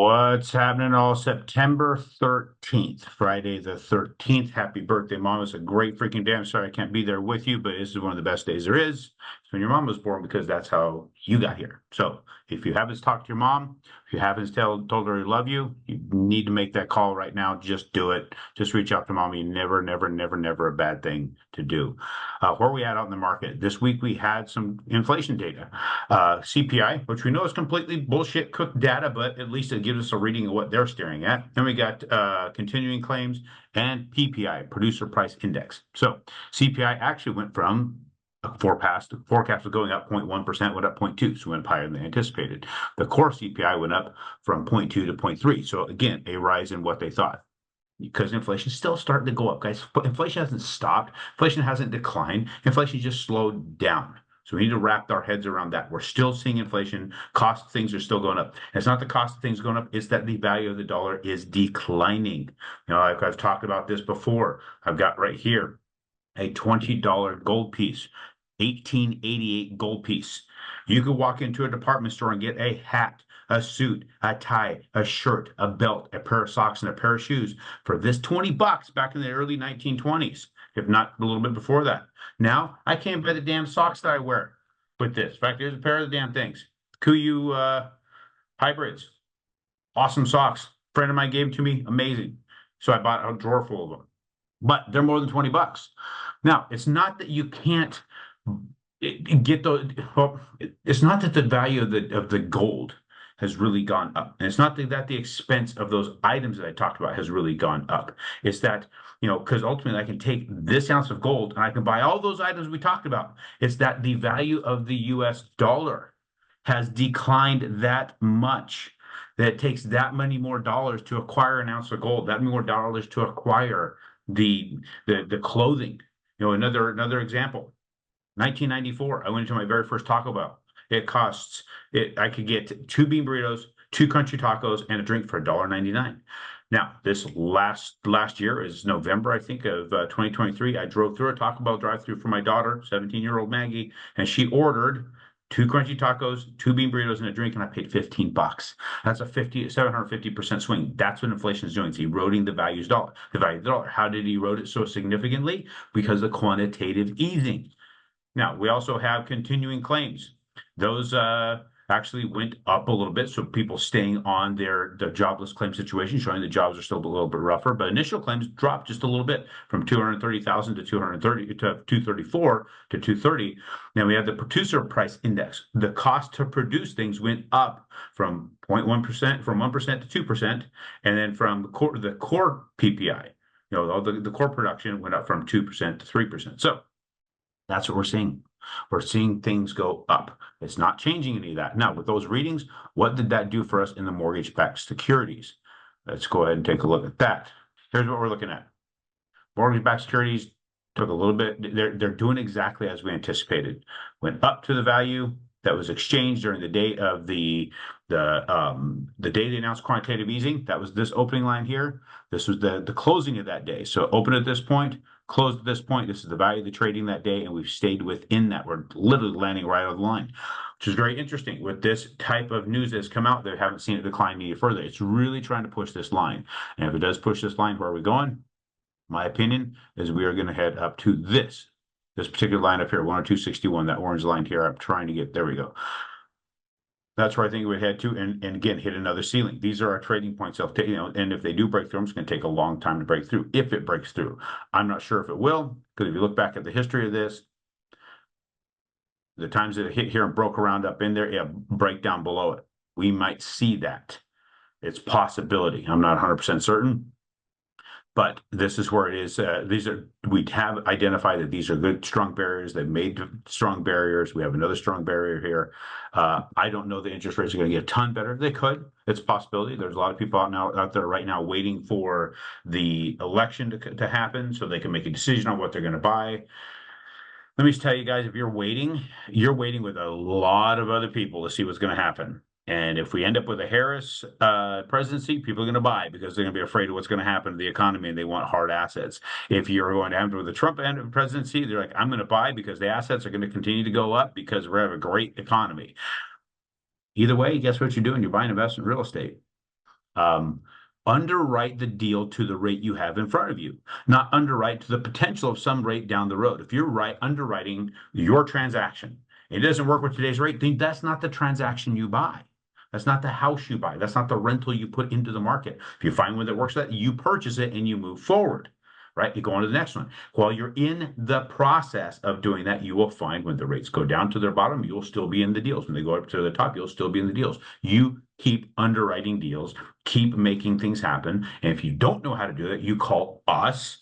What's happening all September 13th, Friday the 13th. Happy birthday, Mom. It's a great freaking day. I'm sorry I can't be there with you, but this is one of the best days there is. It's when your mom was born because that's how you got here. So if you haven't talked to your mom, if you haven't told her you love you, you need to make that call right now. Just do it. Just reach out to mommy. Never, never, never, never a bad thing to do. Where are we at out in the market? This week we had some inflation data. CPI, which we know is completely bullshit cooked data, but at least it gives us a reading of what they're staring at. Then we got continuing claims and PPI, Producer Price Index. So CPI actually went from forecast was going up 0.1%, went up 0.2, so went up higher than anticipated. The core CPI went up from 0.2 to 0.3. So again, a rise in what they thought. Because inflation is still starting to go up, guys. But inflation hasn't stopped. Inflation hasn't declined. Inflation just slowed down. So we need to wrap our heads around that. We're still seeing inflation. Cost of things are still going up. And it's not the cost of things going up, it's that the value of the dollar is declining. You know, I've talked about this before. I've got right here a $20 gold piece, 1888 gold piece. You could walk into a department store and get a hat, a suit, a tie, a shirt, a belt, a pair of socks, and a pair of shoes for this 20 bucks back in the early 1920s, if not a little bit before that. Now, I can't buy the damn socks that I wear with this. In fact, here's a pair of the damn things. QU hybrids. Awesome socks. Friend of mine gave them to me. Amazing. So I bought a drawer full of them. But they're more than 20 bucks. Now, it's not that you can't get those. Well, it's not that the value of the gold has really gone up, and it's not that the expense of those items that I talked about has really gone up. It's that, you know, because ultimately I can take this ounce of gold and I can buy all those items we talked about. It's that the value of the U.S. dollar has declined that much that it takes that many more dollars to acquire an ounce of gold, that many more dollars to acquire the clothing. You know, another example. 1994, I went into my very first Taco Bell. I could get two bean burritos, two crunchy tacos, and a drink for $1.99. Now, this last year is November, I think, of 2023. I drove through a Taco Bell drive-through for my daughter, 17-year-old Maggie, and she ordered two crunchy tacos, two bean burritos, and a drink, and I paid 15 bucks. That's a 750% swing. That's what inflation is doing. It's eroding the value of the dollar. How did it erode it so significantly? Because of quantitative easing. Now, we also have continuing claims. Those actually went up a little bit, so people staying on their jobless claim situation, showing the jobs are still a little bit rougher. But initial claims dropped just a little bit from 230,000 to 234 to 230. Now we have the producer price index. The cost to produce things went up from 0.1%, from 1% to 2%, and then from the core PPI, you know, the core production went up from 2% to 3%. So that's what we're seeing. We're seeing things go up. It's not changing any of that. Now, with those readings, what did that do for us in the mortgage-backed securities? Let's go ahead and take a look at that. Here's what we're looking at. Mortgage-backed securities took a little bit. They're doing exactly as we anticipated. Went up to the value that was exchanged during the day of the day they announced quantitative easing. That was this opening line here. This was the closing of that day. So open at this point, closed at this point. This is the value of the trading that day, and we've stayed within that. We're literally landing right on the line, which is very interesting. With this type of news that's come out, they haven't seen it decline any further. It's really trying to push this line. And if it does push this line, where are we going? My opinion is we are going to head up to this particular line up here, 102.61, that orange line here. I'm trying to get, there we go. That's where I think we head to, and again, hit another ceiling. These are our trading points. You know, and if they do break through, it's going to take a long time to break through. If it breaks through, I'm not sure if it will, because if you look back at the history of this, the times that it hit here and broke around up in there, yeah, break down below it. We might see that. It's possibility. I'm not 100% certain. But this is where it is. We have identified that these are good, strong barriers. They've made strong barriers. We have another strong barrier here. I don't know the interest rates are going to get a ton better. They could. It's a possibility. There's a lot of people out there right now waiting for the election to happen so they can make a decision on what they're going to buy. Let me just tell you guys, if you're waiting with a lot of other people to see what's going to happen. And if we end up with a Harris presidency, people are going to buy because they're going to be afraid of what's going to happen to the economy and they want hard assets. If you're going to have with the Trump end of presidency, they're like, I'm going to buy because the assets are going to continue to go up because we have a great economy. Either way, guess what you're doing? You're buying investment real estate. Underwrite the deal to the rate you have in front of you, not underwrite to the potential of some rate down the road. If you're underwriting your transaction, it doesn't work with today's rate, then that's not the transaction you buy. That's not the house you buy. That's not the rental you put into the market. If you find one that works, that you purchase it and you move forward, right? You go on to the next one. While you're in the process of doing that, you will find when the rates go down to their bottom, you'll still be in the deals. When they go up to the top, you'll still be in the deals. You keep underwriting deals, keep making things happen. And if you don't know how to do that, you call us,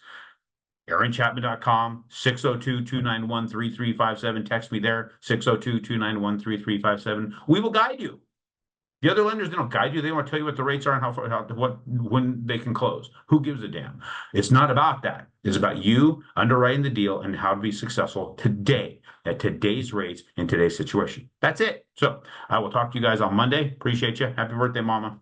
aaron.chapman.com, 602-291-3357. Text me there, 602-291-3357. We will guide you. The other lenders, they don't guide you. They want to tell you what the rates are and when they can close. Who gives a damn? It's not about that. It's about you underwriting the deal and how to be successful today at today's rates in today's situation. That's it. So I will talk to you guys on Monday. Appreciate you. Happy birthday, Mama.